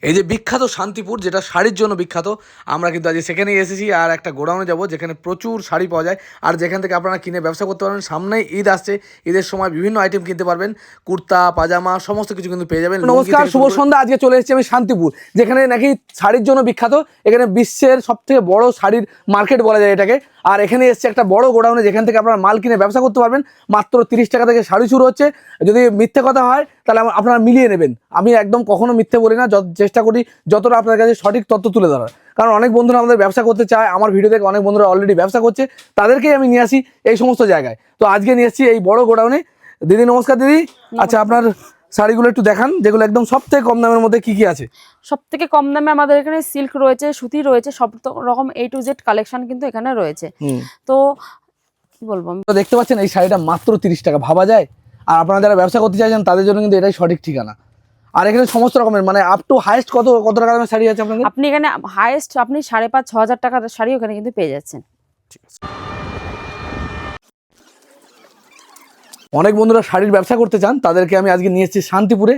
এই যে বিখ্যাত শান্তিপুর, যেটা শাড়ির জন্য বিখ্যাত, আমরা কিন্তু আজ সেখানেই এসেছি। আর একটা গোডাউনে যাব যেখানে প্রচুর শাড়ি পাওয়া যায়, আর যেখান থেকে আপনারা কিনে ব্যবসা করতে পারবেন। সামনেই ঈদ আসছে, ঈদের সময় বিভিন্ন আইটেম কিনতে পারবেন, কুর্তা পাজামা সমস্ত কিছু কিন্তু পেয়ে যাবেন। নমস্কার, শুভ সন্ধ্যা। আজকে চলে এসেছি আমি শান্তিপুর, যেখানে নাকি শাড়ির জন্য বিখ্যাত। এখানে বিশ্বের সবথেকে বড় শাড়ির মার্কেট বলা যায় এটাকে। আর এখানে এসছে একটা বড় গোডাউনে, যেখান থেকে আপনারা মাল কিনে ব্যবসা করতে পারবেন। মাত্র 30 টাকা থেকে শাড়ি শুরু হচ্ছে। যদি মিথ্যে কথা হয় তাহলে আপনারা মিলিয়ে নেবেন। আমি একদম কখনো মিথ্যে বলি না, চেষ্টা করি যতটা আপনার কাছে সঠিক তথ্য তুলে ধরার। কারণ অনেক বন্ধুরা আমাদের ব্যবসা করতে চায়, আমার ভিডিও থেকে অনেক বন্ধুরা অলরেডি ব্যবসা করছে, তাদেরকেই আমি নিয়ে আসি এই সমস্ত জায়গায়। তো আজকে নিয়ে এসেছি এই বড় গোডাউনে। দিদি নমস্কার। দিদি আচ্ছা, আপনার শাড়িগুলো একটু দেখান, যেগুলো একদম সব থেকে কম দামের মধ্যে কি কি আছে? সব থেকে কম দামে আমাদের এখানে সিল্ক রয়েছে, সুতি রয়েছে, সব রকম A to Z কালেকশন কিন্তু এখানে রয়েছে। তো কি বলবো, তো দেখতে পাচ্ছেন এই শাড়িটা মাত্র 30 টাকা, ভাবা যায়? আর আপনারা যারা ব্যবসা করতে চাইছেন তাদের জন্য কিন্তু এটাই সঠিক ঠিকানা। আর এখানে সমস্ত রকমের মানে আপ টু হাইস্ট কত টাকা দামের শাড়ি আছে আপনাদের? আপনি এখানে হাইয়েস্ট আপনি 5,500-6,000 টাকার শাড়ি ওখানে কিন্তু পেয়ে যাচ্ছেন। ঠিক আছে। অনেক বন্ধুরা শাড়ির ব্যবসা করতে চান, তাদেরকে আমি আজকে নিয়ে এসেছি শান্তিপুরে।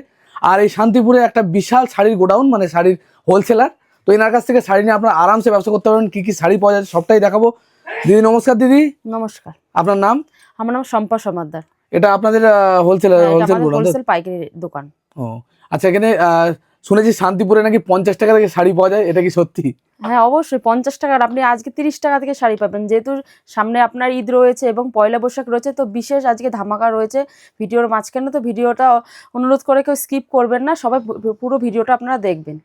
আর এই শান্তিপুরে একটা বিশাল শাড়ির গোডাউন, মানে শাড়ির হোলসেলার। তো এনার কাছ থেকে শাড়ি নিয়ে আপনারা আরামসে ব্যবসা করতে পারবেন। কি কি শাড়ি পাওয়া যায় সবটাই দেখাবো। দিদি নমস্কার। দিদি নমস্কার, আপনার নাম? আমার নাম শম্পা সমাদ্দার। এটা আপনাদের হোলসেল গোডাউন? হোলসেল পাইকারি দোকান। ও আচ্ছা, এখানে শুনেছি শান্তিপুরে নাকি 50 টাকা থেকে শাড়ি পাওয়া যায়, এটা কি সত্যি? হ্যাঁ অবশ্যই 50 টাকার আপনি আজকে 30 টাকা থেকে শাড়ি পাবেন। যেহেতু সামনে আপনার ঈদ রয়েছে এবং পয়লা বৈশাখ রয়েছে, তো বিশেষ আজকে ধামাকা রয়েছে ভিডিওর মাঝখানে। তো ভিডিওটা অনুরোধ করে কেউ স্কিপ করবেন না, সবাই পুরো ভিডিওটা আপনারা দেখবেন।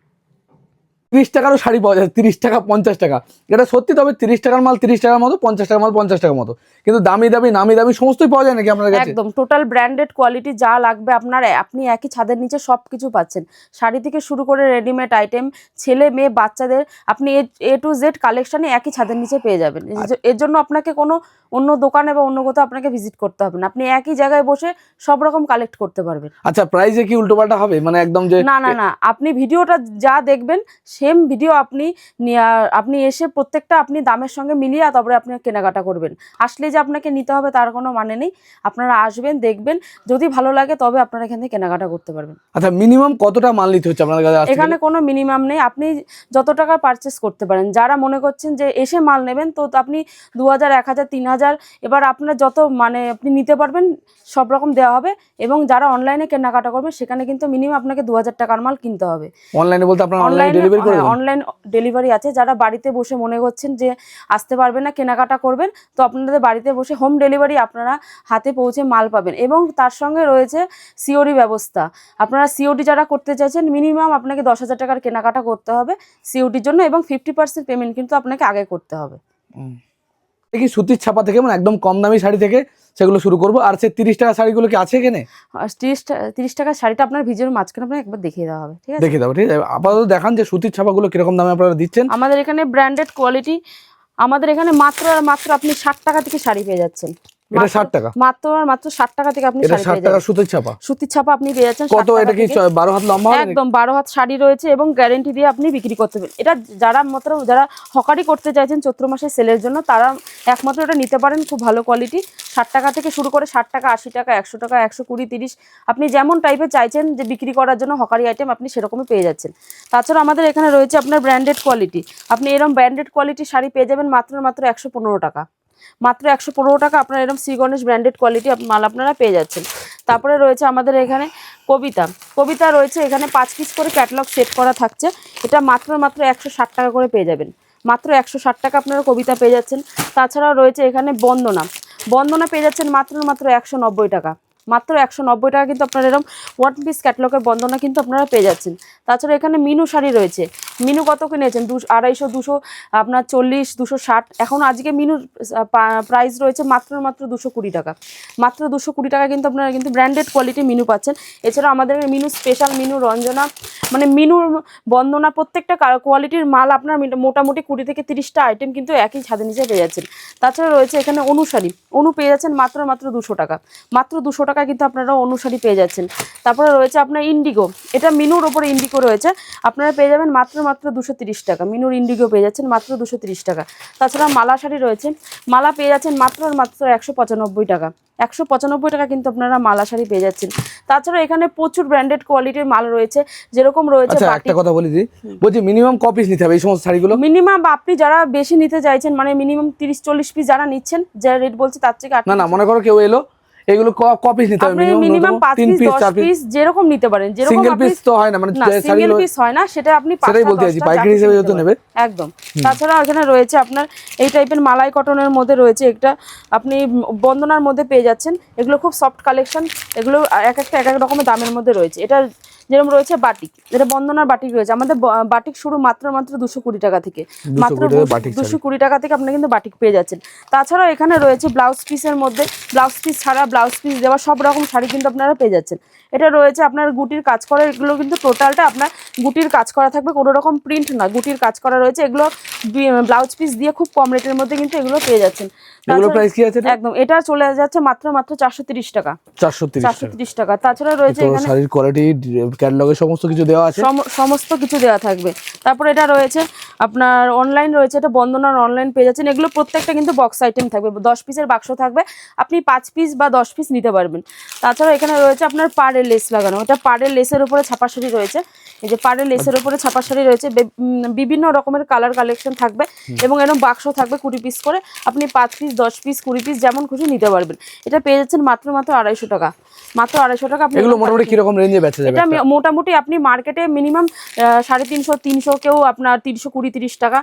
30 টাকারও শাড়ি পাওয়া যায়, 30 টাকা 50 টাকা, এটা সত্যি। তবে 30 টাকার মাল 30 টাকার মতো, 50 টাকার মাল 50 টাকার মতো। কিন্তু দামি দামি নামি দামি সমস্তই পাওয়া যায় নাকি আপনার কাছে? একদম টোটাল ব্র্যান্ডেড কোয়ালিটি যা লাগবে আপনার, আপনি একই ছাদের নিচে সব কিছু পাচ্ছেন। শাড়ি থেকে শুরু করে রেডিমেড আইটেম, ছেলে মেয়ে বাচ্চাদের, আপনি A to Z কালেকশনে একই ছাদের নিচে পেয়ে যাবেন। এর জন্য আপনাকে কোনো অন্য দোকানে বা অন্য কোথাও আপনাকে ভিজিট করতে হবে না, আপনি একই জায়গায় বসে সব রকম কালেক্ট করতে পারবেন। আচ্ছা, প্রাইসে কি উল্টোপাল্টা হবে? মানে একদম যে না না না, আপনি ভিডিওটা যা দেখবেন সেম ভিডিও আপনি এসে প্রত্যেকটা আপনি দামের সঙ্গে মিলিয়ে তারপরে আপনি কেনাকাটা করবেন। আসলে যে আপনাকে নিতে হবে তার কোনো মানে নেই, আপনারা আসবেন, দেখবেন, যদি ভালো লাগে তবে আপনারা এখান থেকে কেনাকাটা করতে পারবেন। আচ্ছা, মিনিমাম কতটা মাল নিতে হচ্ছে আপনাদের কাছে? এখানে কোনো মিনিমাম নেই, আপনি যত টাকা পারচেস করতে পারেন। যারা মনে করছেন যে এসে মাল নেবেন, তো আপনি 2000, 1000, 3000, এবার আপনার যত মানে আপনি নিতে পারবেন সব রকম দেওয়া হবে। এবং যারা অনলাইনে কেনাকাটা করবেন সেখানে কিন্তু মিনিমাম আপনাকে 2000 টাকার মাল কিনতে হবে। অনলাইনে বলতে আপনারা অনলাইন ডেলিভারি করেন? অনলাইন ডেলিভারি আছে। যারা বাড়িতে বসে মনে করছেন যে আসতে পারবেন না, কেনাকাটা করবেন, তো আপনাদের বাড়িতে বসে হোম ডেলিভারি আপনারা হাতে পৌঁছে মাল পাবেন। এবং তার সঙ্গে রয়েছে সিওডি ব্যবস্থা। আপনারা সিওডি যারা করতে চাইছেন, মিনিমাম আপনাকে 10,000 টাকার কেনাকাটা করতে হবে সিওডির জন্য, এবং 50% পেমেন্ট কিন্তু আপনাকে আগে করতে হবে। দেখি সুতির ছাপা থেকে, মানে একদম কম দামি শাড়ি থেকে সেগুলো শুরু করবো। আর সে 30 টাকা শাড়িগুলো কি আছে এখানে? 30 টাকার শাড়িটা আপনার ভিডিওর মাঝখানে আপনাকে একবার দেখিয়ে দেওয়া হবে, ঠিক আছে? দেখিয়ে দেবো, ঠিক আছে। আপাতত দেখান যে সুতির ছাপাগুলো কিরকম দামে আপনারা দিচ্ছেন। আমাদের এখানে ব্র্যান্ডেড কোয়ালিটি, আমাদের এখানে মাত্র আর মাত্র আপনি 60 টাকা থেকে শাড়ি পেয়ে যাচ্ছেন। এটা 60 টাকা? মাত্র আর মাত্র 60 টাকা থেকে আপনি এটা শাড়ি 60 পেয়ে টাকা যাবেন। সুতির ছাপা? সুতির ছাপা আপনি পেয়ে যাচ্ছেন কত? এটা কি 12 হাত লম্বা হবে? একদম 12 হাত শাড়ি রয়েছে এবং গ্যারান্টি দিয়ে আপনি বিক্রি করতে পারবেন। এটা যারা হকারি করতে চাইছেন চৈত্র মাসে সেলের জন্য, তারা একমাত্র এটা নিতে পারেন। খুব ভালো কোয়ালিটি, 60 টাকা থেকে শুরু করে 60 টাকা, 80 টাকা, 100 টাকা, 120, 30, আপনি যেমন টাইপের চাইছেন যে বিক্রি করার জন্য হকারি আইটেম, আপনি সেরকমই পেয়ে যাচ্ছেন। তাছাড়া আমাদের এখানে রয়েছে আপনার ব্র্যান্ডেড কোয়ালিটি। আপনি এরকম ব্র্যান্ডেড কোয়ালিটির শাড়ি পেয়ে যাবেন মাত্র 115 টাকা। মাত্র 115 টাকা আপনার এরকম শ্রী গণেশ ব্র্যান্ডেড কোয়ালিটি মাল আপনারা পেয়ে যাচ্ছেন। তারপরে রয়েছে আমাদের এখানে কবিতা রয়েছে। এখানে 5 পিস করে ক্যাটালগ সেট করা থাকছে। এটা মাত্র 160 টাকা করে পেয়ে যাবেন। মাত্র 160 টাকা আপনারা কবিতা পেয়ে যাচ্ছেন। তাছাড়াও রয়েছে এখানে বন্দনা পেয়ে যাচ্ছেন মাত্র 190 টাকা। মাত্র 190 টাকা কিন্তু আপনারা এরকম 1 পিস ক্যাটালগের বন্দনা কিন্তু আপনারা পেয়ে যাচ্ছেন। তাছাড়া এখানে মিনু শাড়ি রয়েছে। মিনু কত কিনেছেন? 250, 200, আপনার 40, 260। এখন আজকে মিনুর প্রাইস রয়েছে মাত্র 220 টাকা। মাত্র 220 টাকা কিন্তু আপনারা কিন্তু ব্র্যান্ডেড কোয়ালিটি মিনু পাচ্ছেন। এছাড়া আমাদের মিনু স্পেশাল, মিনু রঞ্জনা, মানে মিনুর বন্দনা, প্রত্যেকটা কোয়ালিটির মাল আপনার মোটামুটি 20 থেকে 30টা আইটেম কিন্তু একই ছাদের নিচে পেয়ে যাচ্ছেন। তাছাড়া রয়েছে এখানে অনু শাড়ি। অনু পেয়ে যাচ্ছেন মাত্র 200 টাকা। মাত্র 200 টাকা টাকা কিন্তু আপনারা অনুসারী পেয়ে যাচ্ছেন। তারপরে রয়েছে আপনার ইন্ডিগো, এটা মিনুর ওপরে ইন্ডিগো রয়েছে, আপনারা পেয়ে যাবেন মাত্র 230 টাকা। মিনুর ইন্ডিগো পেয়ে যাচ্ছেন মাত্র 230 টাকা। তাছাড়া মালা শাড়ি রয়েছে, মালা পেয়ে যাচ্ছেন মাত্র 195 টাকা। 195 টাকা কিন্তু আপনারা মালা শাড়ি পেয়ে যাচ্ছেন। তাছাড়া এখানে প্রচুর ব্র্যান্ডেড কোয়ালিটির মাল রয়েছে, যেরকম রয়েছে আচ্ছা একটা কথা বলি দিই, বলছি মিনিমাম ক পিস নিতে হবে এই সমস্ত শাড়িগুলো? মিনিমাম আপনি যারা বেশি নিতে চাইছেন, মানে মিনিমাম 30-40 পিস যারা নিচ্ছেন, যা রেট বলছি তার থেকে না মনে করো কেউ এলো, এগুলো ক পিস নিতে হবে? মিনিমাম 5 পিস 10 পিস যেরকম নিতে পারেন। যেরকম সিঙ্গেল পিস তো হয় না, মানে সিঙ্গেল পিস হয় না, সেটা আপনি সেটাই বলতে চাইছি, পাইকারি হিসেবে যত নেবে একদম। তাছাড়া এখানে রয়েছে আপনার এই টাইপের মালাই কটনের মধ্যে রয়েছে, একটা আপনি বন্দনার মধ্যে পেয়ে যাচ্ছেন। এগুলো খুব সফট কালেকশন, এগুলো এক এক রকমের দামের মধ্যে রয়েছে। এটা যেরকম রয়েছে বাটিক, এটা বন্দনার বাটিক রয়েছে। আমাদের বাটিক শুরু মাত্র 220 টাকা থেকে, মাত্র 220 টাকা থেকে আপনি কিন্তু বাটিক পেয়ে যাচ্ছেন। তাছাড়াও এখানে রয়েছে ব্লাউজ পিসের মধ্যে, ব্লাউজ পিস ছাড়া, ব্লাউজ পিস দেওয়া সব রকম শাড়ি কিন্তু আপনারা পেয়ে যাচ্ছেন। এটা রয়েছে আপনার গুটির কাজ করা, এগুলো কিন্তু টোটালটা আপনার গুটির কাজ করা থাকবে, কোনো রকম প্রিন্ট না, গুটির কাজ করা রয়েছে। এগুলো ব্লাউজ পিস দিয়ে খুব কম রেটের মধ্যে কিন্তু এগুলো পেয়ে যাচ্ছেন। এগুলো প্রাইস কি আছে? একদম এটা চলে যাচ্ছে মাত্র 430 টাকা। 430 টাকা। তাছাড়া রয়েছে এখানে শাড়ির কোয়ালিটি, ক্যাটালগে সমস্ত কিছু দেওয়া আছে, সমস্ত কিছু দেওয়া থাকবে। তারপর এটা রয়েছে আপনার অনলাইন রয়েছে, এটা বন্দনার অনলাইন পেয়ে যাচ্ছেন। এগুলো প্রত্যেকটা কিন্তু বক্স আইটেম থাকবে, 10 পিসের বাক্স থাকবে, আপনি 5 পিস বা 10 পিস নিতে পারবেন। তাছাড়া এখানে রয়েছে আপনার পাড়ের লেস লাগানো, এটা পাড়ের লেসের উপরে ছাপা শাড়ি রয়েছে। এই যে পাড়ের লেসের উপরে ছাপা শাড়ি রয়েছে, বিভিন্ন রকমের কালার কালেকশন থাকবে এবং এরকম বাক্স থাকবে 20 পিস করে, আপনি 5 পিস 10 পিস 20 পিস যেমন খুশি নিতে পারবেন। এটা পেয়ে যাচ্ছেন মাত্র 250 টাকা। মাত্র 250 টাকা। আপনি এগুলো মোটামুটি কি রকম রেঞ্জে বেচা যাবে? এটা মোটামুটি আপনি মার্কেটে মিনিমাম 350 300, কেউ আপনার 320-30 টাকা,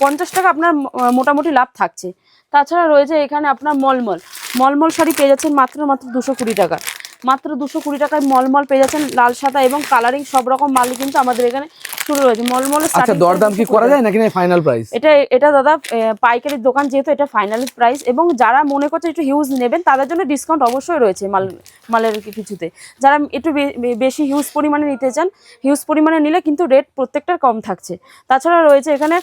50 টাকা আপনার মোটামুটি লাভ থাকছে। তাছাড়া রয়েছে এখানে আপনার মলমল শাড়ি পেয়ে যাচ্ছেন মাত্র 220 টাকা। মাত্র 220 টাকায় মলমল পেয়ে যাচ্ছেন, লাল সাদা এবং কালারিং সব রকম মাল কিন্তু আমাদের এখানে শুরু রয়েছে। মলমলের আচ্ছা দরদাম কি করা যায় নাকি ফাইনাল প্রাইস? এটা দাদা পাইকারির দোকান যেহেতু, এটা ফাইনাল প্রাইস, এবং যারা মনে করছে একটু হিউজ নেবেন তাদের জন্য ডিসকাউন্ট অবশ্যই রয়েছে মালের কিছুতে। যারা একটু বেশি হিউজ পরিমাণে নিতে চান, হিউজ পরিমাণে নিলে কিন্তু রেট প্রত্যেকটার কম থাকছে। তাছাড়া রয়েছে এখানে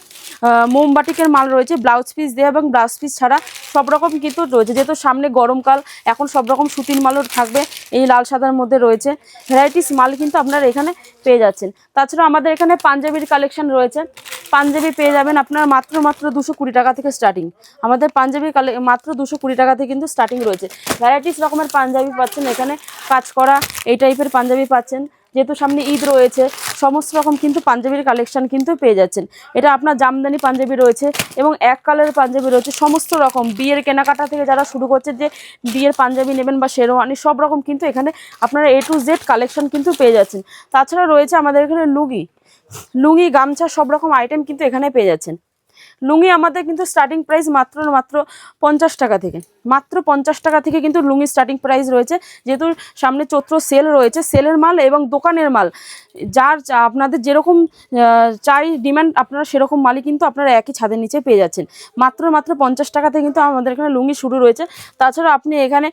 মোমবাটিকের মাল রয়েছে, ব্লাউজ পিস দেওয়া এবং ব্লাউজ পিস ছাড়া সব রকম কিন্তু রয়েছে। যেহেতু সামনে গরমকাল, এখন সব রকম সুতির মালও থাকবে, এই লাল সাদার মধ্যে রয়েছে ভ্যারাইটিস মাল কিন্তু আপনারা এখানে পেয়ে যাচ্ছেন। তাছাড়া আমাদের এখানে পাঞ্জাবির কালেকশন রয়েছে, পাঞ্জাবি পেয়ে যাবেন আপনার মাত্র 220 টাকা থেকে স্টার্টিং। আমাদের পাঞ্জাবি মাত্র 220 টাকা থেকে কিন্তু স্টার্টিং রয়েছে। ভ্যারাইটিস রকমের পাঞ্জাবি পাচ্ছেন এখানে, কাজ করা এই টাইপের পাঞ্জাবি পাচ্ছেন। যেহেতু সামনে ঈদ রয়েছে, সমস্ত রকম কিন্তু পাঞ্জাবির কালেকশন কিন্তু পেয়ে যাচ্ছেন। এটা আপনার জামদানি পাঞ্জাবি রয়েছে এবং এক কালারের পাঞ্জাবি রয়েছে, সমস্ত রকম বিয়ের কেনাকাটা থেকে যারা শুরু করছে, যে বিয়ের পাঞ্জাবি নেবেন বা শেরওয়ানি, সব রকম কিন্তু এখানে আপনারা A to Z কালেকশন কিন্তু পেয়ে যাচ্ছেন। তাছাড়া রয়েছে আমাদের এখানে লুঙ্গি গামছা সব রকম আইটেম কিন্তু এখানে পেয়ে যাচ্ছেন। লুঙ্গি আমাদের কিন্তু স্টার্টিং প্রাইস মাত্র 50 টাকা থেকে, মাত্র 50 টাকা থেকে কিন্তু লুঙ্গি স্টার্টিং প্রাইস রয়েছে। যেহেতু সামনে চৈত্র সেল রয়েছে, সেলের মাল এবং দোকানের মাল, যার আপনাদের যেরকম চাই ডিমান্ড, আপনারা সেরকম মালই কিন্তু আপনারা একই ছাদের নিচে পেয়ে যাচ্ছেন। মাত্র 50 টাকা থেকে কিন্তু আমাদের এখানে লুঙ্গি শুরু রয়েছে। তাছাড়া আপনি এখানে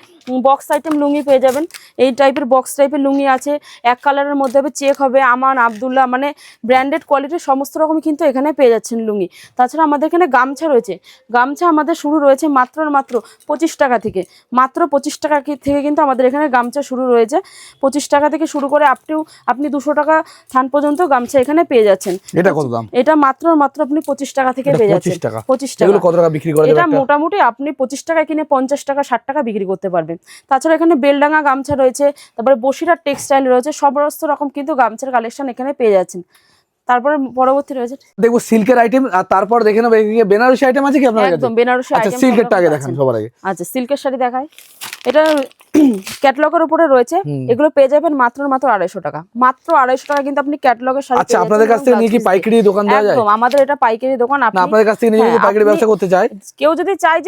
বক্স আইটেম লুঙ্গি পেয়ে যাবেন, এই টাইপের বক্স টাইপের লুঙ্গি আছে, এক কালারের মধ্যে হবে, চেক হবে, আমান, আবদুল্লাহ, মানে ব্র্যান্ডেড কোয়ালিটির সমস্ত রকম কিন্তু এখানে পেয়ে যাচ্ছেন লুঙ্গি। তাছাড়া আমাদের এখানে গামছা রয়েছে, গামছা আমাদের শুরু রয়েছে মাত্র 25 টাকা থেকে। মাত্র 25 টাকা থেকে কিন্তু আমাদের এখানে গামছা শুরু রয়েছে। 25 টাকা থেকে শুরু করে আপনি 200 টাকা থান পর্যন্ত গামছা এখানে পেয়ে যাচ্ছেন। এটা কত দাম? এটা মাত্র আপনি 25 টাকা থেকে পেয়ে যাচ্ছেন। 25 টাকা। এগুলো কত টাকা বিক্রি করা যাবে? এটা মোটামুটি আপনি 25 টাকা কিনে 50 টাকা 60 টাকা বিক্রি করতে পারবেন। তাছাড়া এখানে বেলডাঙ্গা গামছা রয়েছে, তারপরে বসিরহাট টেক্সটাইল রয়েছে, সমস্ত রকম কিন্তু গামছার কালেকশন এখানে পেয়ে যাচ্ছেন। তারপরে পরবর্তী রয়েছে দেখবো সিল্কের আইটেম, আর তারপর দেখে নেবো বেনারসি আইটেম আছে কি আপনার কাছে? একদম বেনারসি আইটেম। আচ্ছা সিল্কেরটা আগে দেখান সবার আগে। আচ্ছা সিল্কের শাড়ি দেখাই, এটা ক্যাটালগের উপরে রয়েছে, এগুলো পেয়ে যাবেন মাত্র 250 টাকা। মাত্র 250 টাকা কিন্তু আপনি ক্যাটালগের শাড়ি। আচ্ছা আপনাদের কাছ থেকে নিয়ে কি পাইকারি দোকান দেওয়া যায়? একদম, আমাদের এটা পাইকারি দোকান। আপনি আপনাদের কাছ থেকে নিয়ে যদি পাইকারি ব্যবসা করতে চায়, কেউ যদি চায়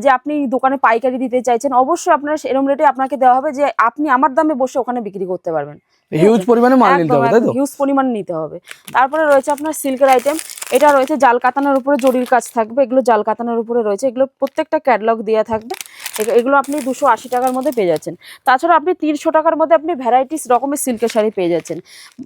যে আপনি দোকানে পাইকারি দিতে চাইছেন, অবশ্যই আপনার এরকম রেটে আপনাকে দেওয়া হবে, যে আপনি আমার দামে বসে ওখানে বিক্রি করতে পারবেন। হিউজ পরিমাণে মাল নিতে হবে, তাই তো? হিউজ পরিমাণে নিতে হবে। তারপরে রয়েছে আপনার সিল্কের আইটেম, এটা রয়েছে জাল কাতানোর উপরে জরির কাজ থাকবে, এগুলো জাল কাতানোর উপরে রয়েছে, এগুলো প্রত্যেকটা ক্যাটালগ দেওয়া থাকবে। এগুলো আপনি 280 টাকার মধ্যে পেয়ে যাচ্ছেন। তাছাড়া আপনি 300 টাকার মধ্যে আপনি ভ্যারাইটিস রকমের সিল্কের শাড়ি পেয়ে যাচ্ছেন।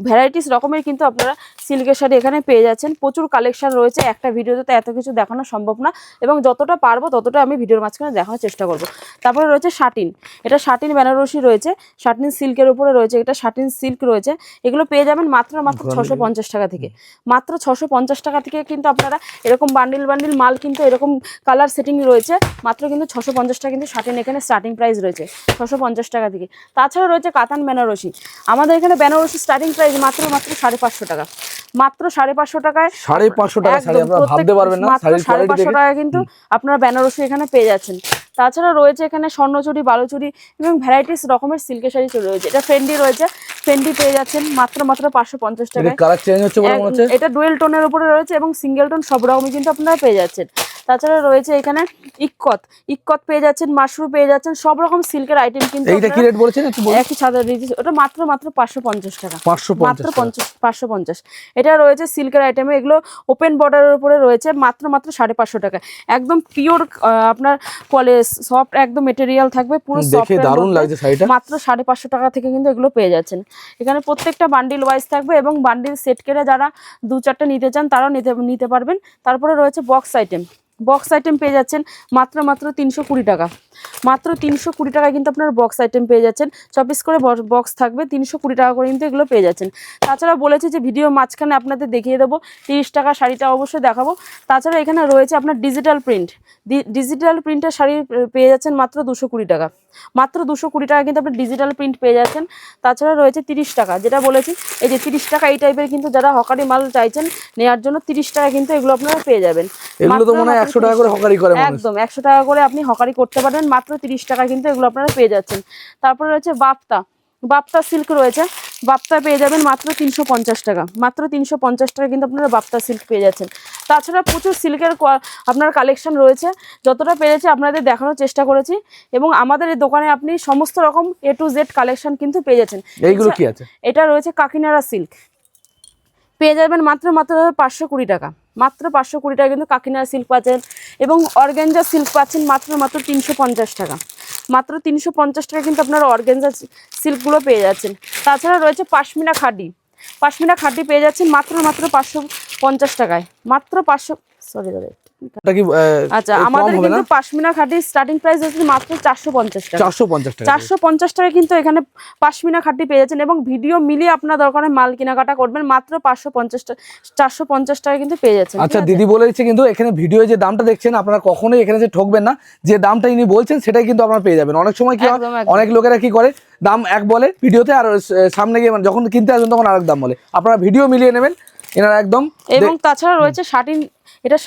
ভ্যারাইটিস রকমের কিন্তু আপনারা সিল্কের শাড়ি এখানে পেয়ে যাচ্ছেন। প্রচুর কালেকশন রয়েছে, একটা ভিডিওতে তো এত কিছু দেখানো সম্ভব না, এবং যতটা পারবো ততটা আমি ভিডিওর মাঝখানে দেখানোর চেষ্টা করব। তারপরে রয়েছে শাটিন, এটা শাটিন বেনারসি রয়েছে, শাটিন সিল্কের উপরে রয়েছে, এটা শাটিন সিল্ক রয়েছে। এগুলো পেয়ে যাবেন মাত্র 650 টাকা থেকে, মাত্র 650 টাকা থেকে কিন্তু আপনারা এরকম বান্ডিল বান্ডিল মাল কিন্তু এরকম কালার সেটিং রয়েছে, মাত্র কিন্তু 650 টাকা কিন্তু শাটিন এখানে স্টার্টিং প্রাইস রয়েছে 650 টাকা থেকে। তাছাড়া রয়েছে কাতান বেনারসি, আমাদের এখানে বেনারসি স্টার্টিং প্রাইস মাত্র 550 টাকা, মাত্র 550 টাকায় 550 টাকা শাড়ি আপনারা ভাবতে পারবেন না, শাড়ির কোয়ালিটি 550 টাকা কিন্তু আপনারা বেনারসি এখানে পেয়ে যাচ্ছেন। তাছাড়া রয়েছে এখানে স্বর্ণচুরি, বালুচুরি এবং ভ্যারাইটিস রকমের সিল্কের শাড়ি চলে রয়েছে। এটা ফেন্ডি রয়েছে, ফেন্ডি পেয়ে যাচ্ছেন মাত্র 550 টাকায়। কালার চেঞ্জ হচ্ছে বলে মনে হচ্ছে। এটা ডুয়েল টোনের উপরে রয়েছে এবং সিঙ্গেল টোন সব রকমই কিন্তু আপনারা পেয়ে যাচ্ছেন। তাছাড়া রয়েছে এখানে ইক্কত পেয়ে যাচ্ছেন, মাশরু পেয়ে যাচ্ছেন, সব রকম সিল্কের আইটেম কিন্তু। এইটা কি রেট বলেছেন একটু বলুন? একই সাদা রিজিস, ওটা মাত্র 550 টাকা, 550 মাত্র 550। এটা রয়েছে সিল্কের আইটেমে, এগুলো ওপেন বর্ডারের উপরে রয়েছে মাত্র 550 টাকা। একদম পিওর আপনার সফট একদম মেটেরিয়াল থাকবে, পুরো সফট, দেখে দারুণ লাগছে শাড়িটা। মাত্র 550 টাকা থেকে কিন্তু এগুলো পেয়ে যাচ্ছেন। এখানে প্রত্যেকটা বান্ডিল ওয়াইজ থাকবে এবং বান্ডিল সেট করে যারা 2-4টা নিতে চান তারাও নিতে পারবেন। তারপরে রয়েছে বক্স আইটেম পেয়ে যাচ্ছেন মাত্র 320 টাকা, মাত্র 320 টাকায় কিন্তু আপনার বক্স আইটেম পেয়ে যাচ্ছেন। 6 পিস করে বক্স থাকবে, 320 টাকা করে কিন্তু এগুলো পেয়ে যাচ্ছেন। তাছাড়া বলেছি যে ভিডিও মাঝখানে আপনাদের দেখিয়ে দেবো 30 টাকা শাড়িটা অবশ্যই দেখাবো। তাছাড়া এখানে রয়েছে আপনার ডিজিটাল প্রিন্টের শাড়ি পেয়ে যাচ্ছেন মাত্র 220 টাকা, মাত্র 220 টাকা কিন্তু আপনি ডিজিটাল প্রিন্ট পেয়ে যাচ্ছেন। তাছাড়া রয়েছে 30 টাকা, যেটা বলেছি এই যে 30 টাকা, এই টাইপের কিন্তু যারা হকারি মাল চাইছেন নেওয়ার জন্য 30 টাকা কিন্তু এগুলো আপনারা পেয়ে যাবেন। এগুলো তো মনে হয় 100 টাকা করে হকারি করে মানুষ। একদম 100 টাকা করে আপনি হকারি করতে পারেন, মাত্র 30 টাকা কিন্তু এগুলো আপনারা পেয়ে যাচ্ছেন। তারপরে রয়েছে বাপ্তা সিল্ক রয়েছে, বাপ্তা পেয়ে যাবেন মাত্র 350 টাকা, মাত্র 350 টাকা কিন্তু আপনারা বাপ্তা সিল্ক পেয়ে যাচ্ছেন। তাছাড়া প্রচুর সিল্কের আপনার কালেকশন রয়েছে, যতটা পেরেছি আপনাদের দেখানোর চেষ্টা করেছি, এবং আমাদের এই দোকানে আপনি সমস্ত রকম A to Z কালেকশন কিন্তু পেয়ে যাচ্ছেন। এইগুলো কি আছে? এটা রয়েছে কাকিনাড়া সিল্ক, পেয়ে যাবেন মাত্র 520 টাকা, মাত্র 520 টাকা কিন্তু কাকিনাড়া সিল্ক পাচ্ছেন, এবং অর্গানজা সিল্ক পাচ্ছেন মাত্র 350 টাকা, মাত্র 350 টাকা কিন্তু আপনারা অর্গানজা সিল্কগুলো পেয়ে যাচ্ছেন। তাছাড়া রয়েছে পাশমিনা খাডি পেয়ে যাচ্ছেন মাত্র 550 টাকায়, মাত্র 500 আচ্ছা, আমাদের কিন্তু পাশমিনা খাডি স্টার্টিং প্রাইস হচ্ছে মাত্র 450 টাকা, 450 টাকা কিন্তু এখানে পাশমিনা খাডি পেয়ে যাচ্ছেন। এবং ভিডিও মিলিয়ে আপনার দরকারে মাল কেনাকাটা করবেন, মাত্র 450 টাকা কিন্তু পেয়ে যাচ্ছেন। আচ্ছা, দিদি বলেছে কিন্তু এখানে ভিডিও যে দামটা দেখছেন আপনারা কখনোই এখানে যে ঠকবেন না, যে দামটা ইনি বলছেন সেটাই কিন্তু আপনারা পেয়ে যাবেন। অনেক সময় কি হয়, অনেক লোকেরা কি করে দাম এক বলে ভিডিওতে, আর সামনে গিয়ে যখন কিনতে আসবেন তখন আরেক দাম বলে। আপনারা ভিডিও মিলিয়ে নেবেন এনারা একদম। এবং তাছাড়া রয়েছে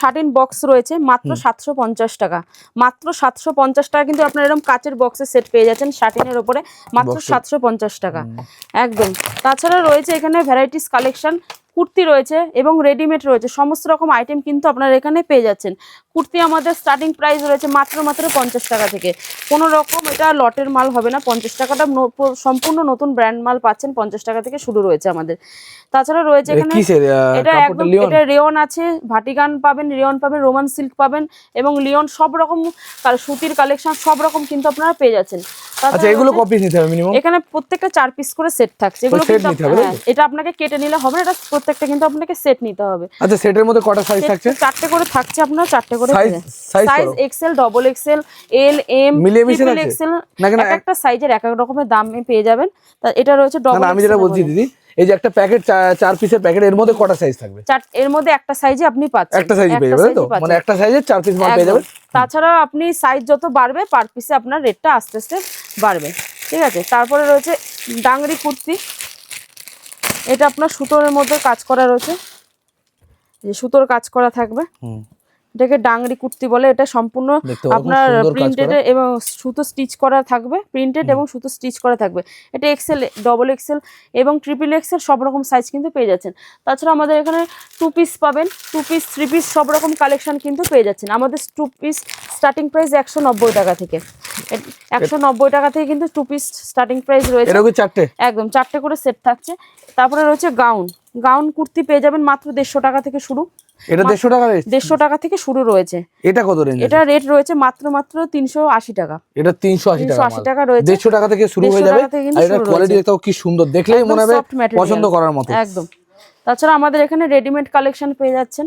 শাটিন বক্স রয়েছে মাত্র 750 টাকা, মাত্র 750 টাকা কিন্তু আপনারা এরকম কাচের বক্সের সেট পেয়ে যাচ্ছেন শাটিনের উপরে, মাত্র 750 টাকা একদম। তাছাড়া রয়েছে এখানে ভ্যারাইটিস কালেকশন, কুর্তি রয়েছে এবং রেডিমেড রয়েছে, সমস্ত রকম আইটেম কিন্তু আপনারা এখানে পেয়ে যাচ্ছেন। কুর্তি আমাদের স্টার্টিং প্রাইস রয়েছে মাত্র 50 টাকা থেকে, কোনো রকম এটা লটের মাল হবে না, 50 টাকাটা সম্পূর্ণ নতুন ব্র্যান্ড মাল পাচ্ছেন, 50 টাকা থেকে শুরু রয়েছে আমাদের। তাছাড়া রয়েছে এখানে এটা একদম, এটা রেয়ন আছে, ভাটিকান পাবেন, রেয়ন পাবেন, রোমান সিল্ক পাবেন এবং লিওন, সব রকম সুতির কালেকশন সব রকম কিন্তু আপনারা পেয়ে যাচ্ছেন। আচ্ছা, এগুলো কত পিস নিতে হবে মিনিমাম? এখানে প্রত্যেকটা 4 পিস করে সেট থাকছে, এগুলো কিন্তু এটা আপনাকে কেটে নিলে হবে না, এটা প্রত্যেকটা কিন্তু আপনাকে সেট নিতে হবে। আচ্ছা, সেটের মধ্যে কটা সাইজ থাকছে? 4টে করে থাকছে, আপনারা 4টে করে সাইজ এক্সেল, ডবল এক্সেল, এল, এম, ট্রিপল এক্সেল, একটা সাইজের এক এক রকমের দামে পেয়ে যাবেন। তা এটা রয়েছে ডবল। আমি যেটা বলছি দিদি, এই যে একটা প্যাকেট 4 পিসের প্যাকেট, এর মধ্যে কটা সাইজ থাকবে? এর মধ্যে একটা সাইজে আপনি পাচ্ছেন, একটা সাইজ পেয়ে যাবেন, তো মানে একটা সাইজে 4 পিস মাল পেয়ে যাবেন। তাছাড়া আপনি সাইজ যত বাড়বে পার পিসে আপনার রেটটা আস্তে আস্তে বাড়বে, ঠিক আছে। তারপরে রয়েছে ডাংরি কুর্তি, এটা আপনার সুতোর মধ্যে কাজ করা রয়েছে, যে সুতোর কাজ করা থাকবে, এটাকে ডাংরি কুর্তি বলে। এটা সম্পূর্ণ আপনার প্রিন্টেড এবং সুতো স্টিচ করা থাকবে, প্রিন্টেড এবং সুতো স্টিচ করা থাকবে। এটা এক্সেল, ডবল এক্সেল এবং ট্রিপল এক্সেল সব রকম সাইজ কিন্তু পেয়ে যাচ্ছেন। তাছাড়া আমাদের এখানে 2 পিস পাবেন, 2 পিস, 3 পিস সব রকম কালেকশন কিন্তু পেয়ে যাচ্ছেন। আমাদের 2 পিস স্টার্টিং প্রাইস 190 টাকা থেকে, 190 টাকা থেকে কিন্তু 2 পিস স্টার্টিং প্রাইস রয়েছে, একদম 4টে করে সেট থাকছে। তারপরে রয়েছে গাউন কুর্তি পেয়ে যাবেন মাত্র 150 টাকা থেকে শুরু, এটা 150 টাকা রেট, 150 টাকা থেকে শুরু রয়েছে। এটা কত রেঞ্জ? এটা রেট রয়েছে মাত্র 380 টাকা। এটা 380 টাকা, 380 টাকা রয়েছে, 150 টাকা থেকে শুরু হয়ে যাবে। আর এটা কোয়ালিটি দেখো কি সুন্দর, দেখলেই মনে হবে পছন্দ করার মতো একদম। তাছাড়া আমাদের এখানে রেডিমেড কালেকশন পেয়ে যাচ্ছেন,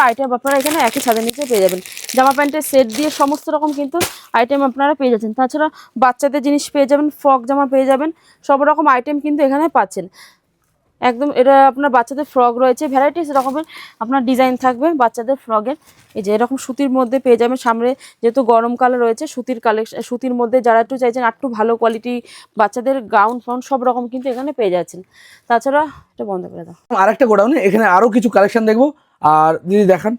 আইটেম আপনারা এখানে একই ছাদের নিচে পেয়ে যাবেন। জামা প্যান্টের সেট দিয়ে সমস্ত রকম কিন্তু আইটেম আপনারা পেয়ে যাচ্ছেন। তাছাড়া বাচ্চাদের জিনিস পেয়ে যাবেন, ফ্রক জামা পেয়ে যাবেন, সব রকম আইটেম কিন্তু এখানে পাচ্ছেন একদম। এটা আপনার বাচ্চাদের ফ্রক রয়েছে, ভ্যারাইটিস রকমের আপনার ডিজাইন থাকবে বাচ্চাদের ফ্রকের। এই যে এরকম সুতির মধ্যে পেয়ে যাবেন, সামনে যেহেতু গরমকালে রয়েছে সুতির কালেকশন, সুতির মধ্যে যারা একটু চাইছেন একটু ভালো কোয়ালিটি বাচ্চাদের গাউন ফাউন সব রকম কিন্তু এখানে পেয়ে যাচ্ছেন। তাছাড়া এটা বন্ধ করে দাও। আরেকটা গোডাউনে এখানে আরো কিছু কালেকশন দেখবো, আর দিদি দেখান।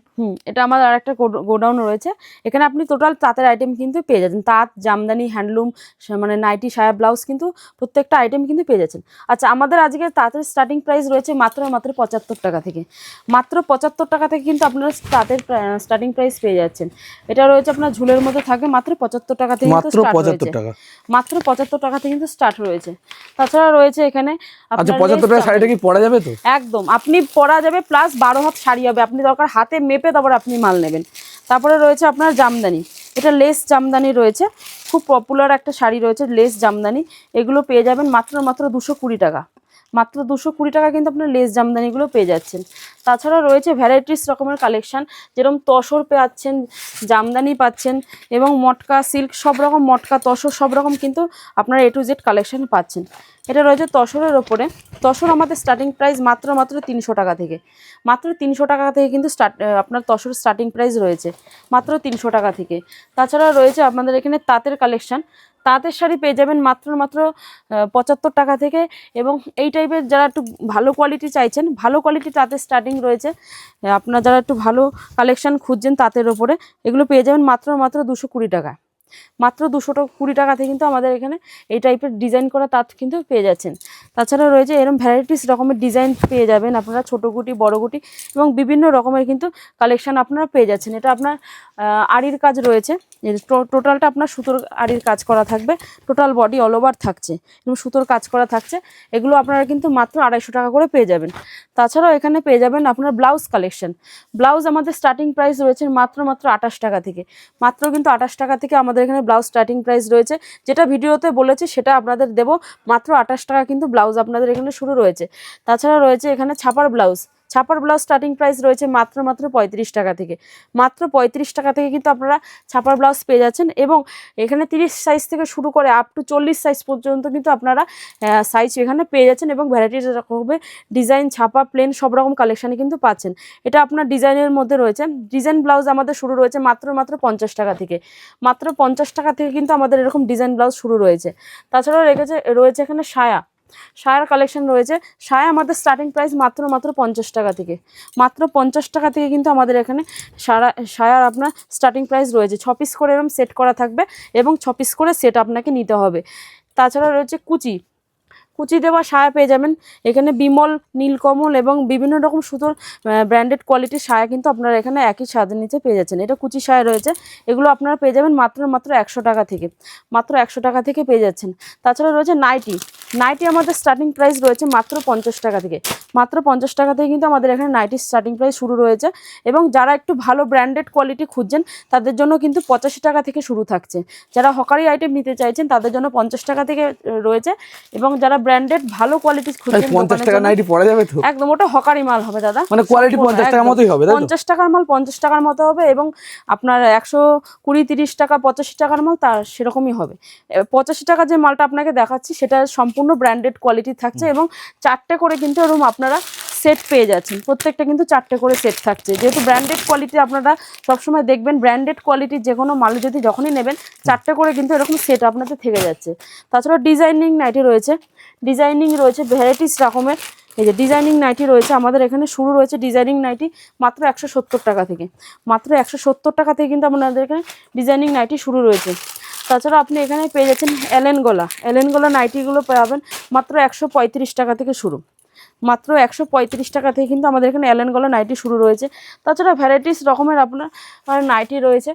এটা আমার আর একটা গোডাউন রয়েছে, এখানে আপনি টোটাল তাঁতের আইটেম কিন্তু পেয়ে যাচ্ছেন। তাঁত, জামদানি, হ্যান্ডলুম, মানে নাইটি, সায়া, ব্লাউজ কিন্তু প্রত্যেকটা আইটেম কিন্তু পেয়ে যাচ্ছেন। আচ্ছা, আমাদের আজকে তাঁতের স্টার্টিং প্রাইস রয়েছে মাত্র 75 টাকা থেকে। মাত্র 75 টাকা থেকে কিন্তু আপনারা তাঁতের স্টার্টিং প্রাইস পেয়ে যাচ্ছেন। এটা রয়েছে আপনার ঝুলের মধ্যে থাকে, মাত্র 75 টাকা থেকে কিন্তু স্টার্ট রয়েছে। মাত্র 75 টাকা থেকে কিন্তু স্টার্ট রয়েছে। তাছাড়া রয়েছে এখানে আচ্ছা 75 টাকা শাড়িটা কি পরা যাবে তো? একদম, আপনি পরা যাবে, প্লাস 12 হাত শাড়ি হবে, আপনি দরকার হাতে মেপে তারপর আপনি মাল নেবেন। তারপরে রয়েছে আপনার জামদানি, এটা লেস জামদানি রয়েছে, খুব পপুলার একটা শাড়ি রয়েছে লেস জামদানি। এগুলো পেয়ে যাবেন মাত্র 220 টাকা। মাত্র 220 টাকা কিন্তু আপনার লেস জামদানিগুলো পেয়ে যাচ্ছেন। তাছাড়া রয়েছে ভ্যারাইটিস রকমের কালেকশান, যেরকম তসর পাচ্ছেন, জামদানি পাচ্ছেন এবং মটকা সিল্ক, সব রকম মটকা তসর সব রকম কিন্তু আপনারা A to Z কালেকশান পাচ্ছেন। এটা রয়েছে তসরের ওপরে। তসর আমাদের স্টার্টিং প্রাইস মাত্র 300 টাকা থেকে। মাত্র 300 টাকা থেকে কিন্তু আপনার তসর স্টার্টিং প্রাইস রয়েছে মাত্র 300 টাকা থেকে। তাছাড়া রয়েছে আপনাদের এখানে তাঁতের কালেকশান, তাঁতের শাড়ি পেয়ে যাবেন মাত্র 75 টাকা থেকে। এবং এই টাইপের যারা একটু ভালো কোয়ালিটি চাইছেন, ভালো কোয়ালিটি তাঁতের স্টার্টিং রয়েছে। আপনারা যারা একটু ভালো কালেকশান খুঁজছেন তাঁতের ওপরে, এগুলো পেয়ে যাবেন মাত্র 220 টাকা। মাত্র 220 টাকা থেকে কিন্তু আমাদের এখানে এই টাইপের ডিজাইন করা তাঁত কিন্তু পেয়ে যাচ্ছেন। তাছাড়া রয়েছে এরকম ভ্যারাইটিস রকমের ডিজাইন পেয়ে যাবেন আপনারা, ছোটো গুটি, বড় গুটি এবং বিভিন্ন রকমের কিন্তু কালেকশান আপনারা পেয়ে যাচ্ছেন। এটা আপনার আড়ির কাজ রয়েছে, টোটালটা আপনার সুতোর আড়ির কাজ করা থাকবে, টোটাল বডি অল ওভার থাকছে এবং সুতোর কাজ করা থাকছে। এগুলো আপনারা কিন্তু মাত্র 250 টাকা করে পেয়ে যাবেন। তাছাড়াও এখানে পেয়ে যাবেন আপনার ব্লাউজ কালেকশন। ব্লাউজ আমাদের স্টার্টিং প্রাইস রয়েছে মাত্র 28 টাকা থেকে। মাত্র কিন্তু 28 টাকা থেকে আমাদের এখানে ব্লাউজ স্টার্টিং প্রাইস রয়েছে। যেটা ভিডিওতে বলেছি সেটা আপনাদের দেব, মাত্র 28 টাকা কিন্তু ব্লাউজ আপনাদের এখানে শুরু রয়েছে। তাছাড়া রয়েছে এখানে ছাপার ব্লাউজ। ছাপার ব্লাউজ স্টার্টিং প্রাইস রয়েছে মাত্র 35 টাকা থেকে। মাত্র 35 টাকা থেকে কিন্তু আপনারা ছাপার ব্লাউজ পেয়ে যাচ্ছেন। এবং এখানে 30 সাইজ থেকে শুরু করে আপ টু 40 সাইজ পর্যন্ত কিন্তু আপনারা সাইজ এখানে পেয়ে যাচ্ছেন এবং ভ্যারাইটিস হবে ডিজাইন, ছাপা, প্লেন সব রকম কালেকশানে কিন্তু পাচ্ছেন। এটা আপনার ডিজাইনের মধ্যে রয়েছে। ডিজাইন ব্লাউজ আমাদের শুরু রয়েছে মাত্র 50 টাকা থেকে। মাত্র 50 টাকা থেকে কিন্তু আমাদের এরকম ডিজাইন ব্লাউজ শুরু রয়েছে। তাছাড়াও রয়েছে এখানে সায়ার কালেকশন রয়েছে। সায়া আমাদের স্টার্টিং প্রাইস মাত্র 50 টাকা থেকে। মাত্র 50 টাকা থেকে কিন্তু আমাদের এখানে সায়ার আপনার স্টার্টিং প্রাইস রয়েছে। 6 পিস করে এরকম সেট করা থাকবে এবং 6 পিস করে সেট আপনাকে নিতে হবে। তাছাড়া রয়েছে কুচি দেওয়া সায়া পেয়ে যাবেন এখানে, বিমল, নীলকমল এবং বিভিন্ন রকম সুতোর ব্র্যান্ডেড কোয়ালিটির সায়া কিন্তু আপনারা এখানে একই ছাদের নিচে পেয়ে যাচ্ছেন। এটা কুচি সায়া রয়েছে, এগুলো আপনারা পেয়ে যাবেন মাত্র 100 টাকা থেকে। মাত্র 100 টাকা থেকে পেয়ে যাচ্ছেন। তাছাড়া রয়েছে নাইটি আমাদের স্টার্টিং প্রাইস রয়েছে মাত্র 50 টাকা থেকে। মাত্র 50 টাকা থেকে কিন্তু আমাদের এখানে নাইটির স্টার্টিং প্রাইস শুরু রয়েছে। এবং যারা একটু ভালো ব্র্যান্ডেড কোয়ালিটি খুঁজছেন তাদের জন্য কিন্তু 85 টাকা থেকে শুরু থাকছে। যারা হকারি আইটেম নিতে চাইছেন তাদের জন্য 50 টাকা থেকে রয়েছে। এবং যারা ব্র্যান্ডেড ভালো কোয়ালিটি খুঁজছেন 50 টাকা নাইটি পরা যাবে তো? একদম, ওটা হকারি মাল হবে দাদা, মানে কোয়ালিটি 50 টাকার মতোই হবে। 50 টাকার মাল 50 টাকার মতো হবে এবং আপনার 120, 30 টাকা, 85 টাকার মাল তার সেরকমই হবে। 85 টাকা যে মালটা আপনাকে দেখাচ্ছি সেটা সম্পূর্ণ ব্র্যান্ডেড কোয়ালিটি থাকছে এবং 4টে করে কিন্তু এরকম আপনারা সেট পেয়ে যাচ্ছেন। প্রত্যেকটা কিন্তু 4টে করে সেট থাকছে। যেহেতু ব্র্যান্ডেড কোয়ালিটি আপনারা সবসময় দেখবেন, ব্র্যান্ডেড কোয়ালিটির যে কোনো মাল যদি যখনই নেবেন 4টে করে কিন্তু এরকম সেট আপনাদের থেকে যাচ্ছে। তাছাড়া ডিজাইনিং নাইটি রয়েছে, ভ্যারাইটিস রকমের। এই যে ডিজাইনিং নাইটি রয়েছে আমাদের এখানে শুরু রয়েছে ডিজাইনিং নাইটি মাত্র 170 টাকা থেকে। মাত্র 170 টাকা থেকে কিন্তু আপনাদের এখানে ডিজাইনিং নাইটি শুরু রয়েছে। তাছাড়া আপনি এখানে পেয়ে যাচ্ছেন এলেন গলা নাইটিগুলো পাবেন মাত্র 135 টাকা থেকে শুরু। মাত্র 135 টাকা থেকে কিন্তু আমাদের এখানে এলেন গলা নাইটি শুরু রয়েছে। তাছাড়া ভ্যারাইটিস রকমের আপনার নাইটি রয়েছে।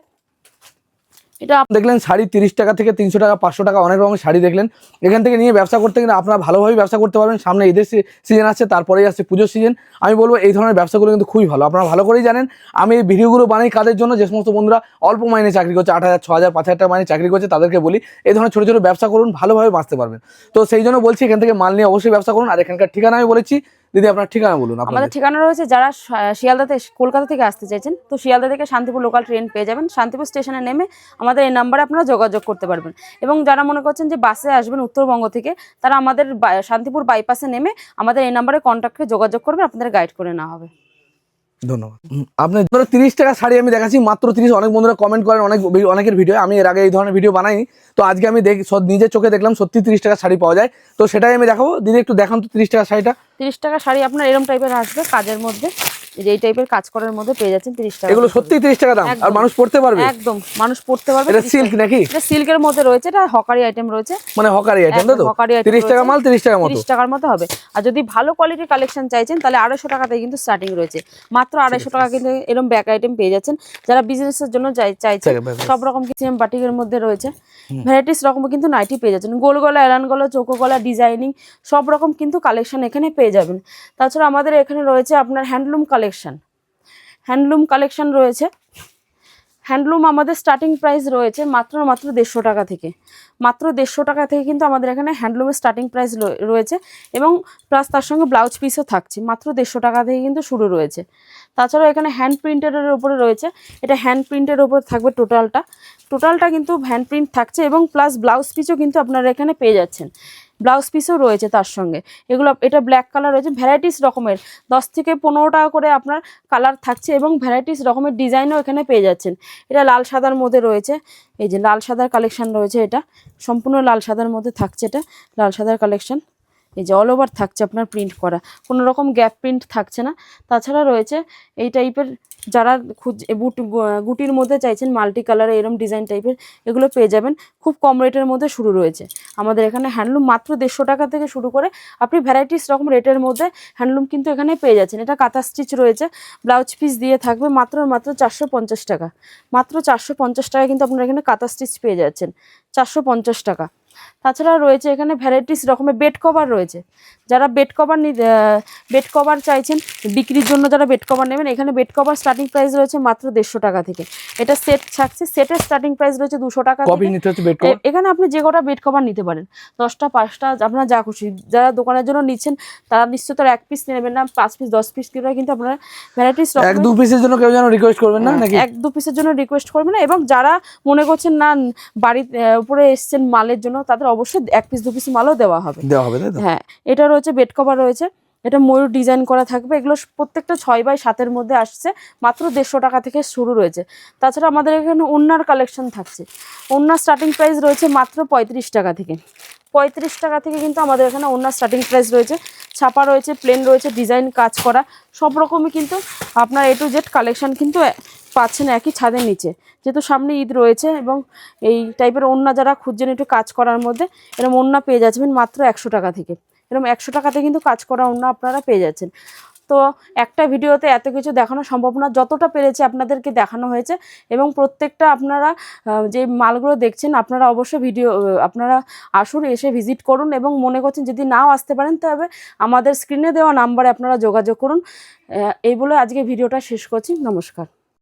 এটা দেখলেন শাড়ি 30 টাকা থেকে 300 টাকা 500 টাকা অনেক রকমের শাড়ি দেখলেন। এখান থেকে নিয়ে ব্যবসা করতে গেলে আপনারা ভালোভাবে ব্যবসা করতে পারবেন। সামনে ঈদের সিজন আসছে, তারপরেই আসছে পুজোর সিজন। আমি বলবো এই ধরনের ব্যবসাগুলো কিন্তু খুবই ভালো। আপনারা ভালো করেই জানেন আমি এই ভিডিওগুলো বানাই কাদের জন্য, যে সমস্ত বন্ধুরা অল্প মাইনে চাকরি করছে, 8,000 6,000 5,000 টাকা মাইনে চাকরি করছে, তাদেরকে বলি এই ধরনের ছোটো ছোটো ব্যবসা করুন, ভালোভাবে বাঁচতে পারবেন। তো সেই জন্য বলছি এখান থেকে মাল নিয়ে অবশ্যই ব্যবসা করুন। আর এখানকার ঠিকানা আমি বলেছি, দিদি আপনার ঠিকানা বলুন। আমাদের ঠিকানা রয়েছে, যারা শিয়ালদা থেকে কলকাতা থেকে আসতে চাইছেন তো শিয়ালদা থেকে শান্তিপুর লোকাল ট্রেন পেয়ে যাবেন। শান্তিপুর স্টেশনে নেমে আমাদের এই নাম্বারে আপনারা যোগাযোগ করতে পারবেন। এবং যারা মনে করছেন যে বাসে আসবেন উত্তরবঙ্গ থেকে, তারা আমাদের শান্তিপুর বাইপাসে নেমে আমাদের এই নাম্বারে কন্ট্যাক্টে যোগাযোগ করবেন, আপনাদের গাইড করে নেওয়া হবে। ধন্যবাদ। আপনি ধরো 30 টাকা শাড়ি আমি দেখাচ্ছি মাত্র 30। অনেক বন্ধুরা কমেন্ট করেন অনেকের ভিডিও, আমি এর আগে এই ধরনের ভিডিও বানাইনি, তো আজকে আমি নিজের চোখে দেখলাম সত্যি 30 টাকা শাড়ি পাওয়া যায়। তো সেটাই আমি দেখাবো। দিদি একটু দেখান তো 30 টাকা শাড়িটা। 30 টাকা শাড়ি আপনার এরকম টাইপের আসবে, কাজের মধ্যে এই টাইপের কাজ করার মধ্যে পেয়ে যাচ্ছেন 30 টাকা। এগুলো সত্যি 30 টাকা দাম, আর মানুষ পড়তে পারবে? একদম মানুষ পড়তে পারবে। এটা সিল্ক নাকি? এটা সিল্কের মধ্যে রয়েছে, এটা হকারি আইটেম রয়েছে, মানে হকারি আইটেম। তো 30 টাকা মাল 30 টাকার মতো, 30 টাকার মতো হবে। আর যদি ভালো কোয়ালিটির কালেকশন চাইছেন তাহলে 250 টাকাতে কিন্তু স্টার্টিং রয়েছে, মাত্র 250 টাকা কিন্তু এরকম ব্যাক আইটেম পেয়ে যাচ্ছেন। যারা বিজনেসের জন্য চাইছেন সব রকম কিছু বাটিকের মধ্যে রয়েছে, ভ্যারাইটিস রকম কিন্তু নাইটি পেয়ে যাচ্ছেন। গোল গলা, এলান গলা, চৌকো গলা, ডিজাইনিং সব রকম কিন্তু কালেকশন এখানে পেয়ে যাবেন। তাছাড়া আমাদের এখানে রয়েছে আপনার হ্যান্ডলুম কালেকশন রয়েছে। হ্যান্ডলুম আমাদের স্টার্টিং প্রাইস রয়েছে মাত্র 150 টাকা থেকে। মাত্র 150 টাকা থেকে কিন্তু আমাদের এখানে হ্যান্ডলুমের স্টার্টিং প্রাইস রয়েছে, এবং প্লাস তার সঙ্গে ব্লাউজ পিসও থাকছে। মাত্র 150 টাকা থেকে কিন্তু শুরু রয়েছে। তাছাড়াও এখানে হ্যান্ড প্রিন্টের উপরে রয়েছে, এটা হ্যান্ড প্রিন্টের উপরে থাকবে টোটালটা কিন্তু হ্যান্ড প্রিন্ট থাকছে, এবং প্লাস ব্লাউজ পিসও কিন্তু আপনারা এখানে পেয়ে যাচ্ছেন। ব্লাউজ পিসও রয়েছে তার সঙ্গে। এটা ব্ল্যাক কালার রয়েছে, ভ্যারাইটিস রকমের 10 থেকে 15 টাকা করে আপনার কালার থাকছে, এবং ভ্যারাইটিস রকমের ডিজাইনও এখানে পেয়ে যাচ্ছেন। এটা লাল সাদার মধ্যে রয়েছে, এই যে লাল সাদার কালেকশন রয়েছে, এটা সম্পূর্ণ লাল সাদার মধ্যে থাকছে। এটা লাল সাদার কালেকশন, এই যে অল ওভার থাকছে আপনার প্রিন্ট করা, কোনো রকম গ্যাপ প্রিন্ট থাকছে না। তাছাড়া রয়েছে এই টাইপের, যারা গুটির মধ্যে চাইছেন মাল্টি কালারে এরকম ডিজাইন টাইপের, এগুলো পেয়ে যাবেন। খুব কম রেটের মধ্যে শুরু রয়েছে আমাদের এখানে হ্যান্ডলুম। মাত্র 150 টাকা থেকে শুরু করে আপনি ভ্যারাইটিস রকম রেটের মধ্যে হ্যান্ডলুম কিন্তু এখানে পেয়ে যাচ্ছেন। এটা কাঁথা স্টিচ রয়েছে, ব্লাউজ পিস দিয়ে থাকবে মাত্র 450 টাকা। মাত্র 450 টাকা কিন্তু আপনারা এখানে কাঁথা স্টিচ পেয়ে যাচ্ছেন, 450 টাকা। তাছাড়া রয়েছে এখানে ভ্যারাইটিস রকমের বেড কভার রয়েছে। যারা বেড কভার চাইছেন বিক্রির জন্য, যারা বেড কভার নেবেন, এখানে বেড কভার স্টার্টিং প্রাইস রয়েছে মাত্র 150 টাকা থেকে। এটা সেট থাকছে, সেটের স্টার্টিং প্রাইস রয়েছে 200 টাকা থেকে। এখানে আপনি যে কটা বেড কভার নিতে পারেন, 10টা 5টা আপনারা যা খুশি। যারা দোকানের জন্য নিচ্ছেন তারা নিশ্চয়ই তার 1 পিস নেবেন না, 5 পিস 10 পিস করে কিন্তু আপনারা ভ্যারাইটিস 1-2 পিসের জন্য কেউ যেন রিকোয়েস্ট করবেন না নাকি? 1-2 পিসের জন্য রিকোয়েস্ট করবেন না। এবং যারা মনে করছেন না বাড়ির উপরে এসছেন মালের জন্য, তাদের অবশ্যই 1 পিস 2 পিস মালও দেওয়া হবে। হ্যাঁ, এটা রয়েছে বেড কভার রয়েছে, এটা ময়ূর ডিজাইন করা থাকবে। এগুলো প্রত্যেকটা 6x7 মধ্যে আসছে, মাত্র 150 টাকা থেকে শুরু রয়েছে। তাছাড়া আমাদের এখানে ওড়নার কালেকশন থাকছে, ওড়নার স্টার্টিং প্রাইস রয়েছে মাত্র 35 টাকা থেকে। 35 টাকা থেকে কিন্তু আমাদের এখানে ওড়নার স্টার্টিং প্রাইস রয়েছে। ছাপা রয়েছে, প্লেন রয়েছে, ডিজাইন কাজ করা সব রকমই কিন্তু আপনার A to Z কালেকশন কিন্তু পাচ্ছেন একই ছাদের নিচে। যেহেতু সামনে ঈদ রয়েছে, এবং এই টাইপের ওড়না যারা খুঁজছেন একটু কাজ করার মধ্যে, এরকম ওড়না পেয়ে যাচ্ছেন মাত্র 100 টাকা থেকে। এরকম 100 টাকাতে কিন্তু কাজ করা ওড়না আপনারা পেয়ে যাচ্ছেন। তো একটা ভিডিওতে এত কিছু দেখানো সম্ভব না, যতটা পেরেছি আপনাদেরকে দেখানো হয়েছে। এবং প্রত্যেকটা আপনারা যে মালগুলো দেখছেন, আপনারা অবশ্যই আপনারা আসুন, এসে ভিজিট করুন। এবং মনে করছেন যদি নাও আসতে পারেন, তবে আমাদের স্ক্রিনে দেওয়া নাম্বারে আপনারা যোগাযোগ করুন। এই বলে আজকে ভিডিওটা শেষ করছি। নমস্কার।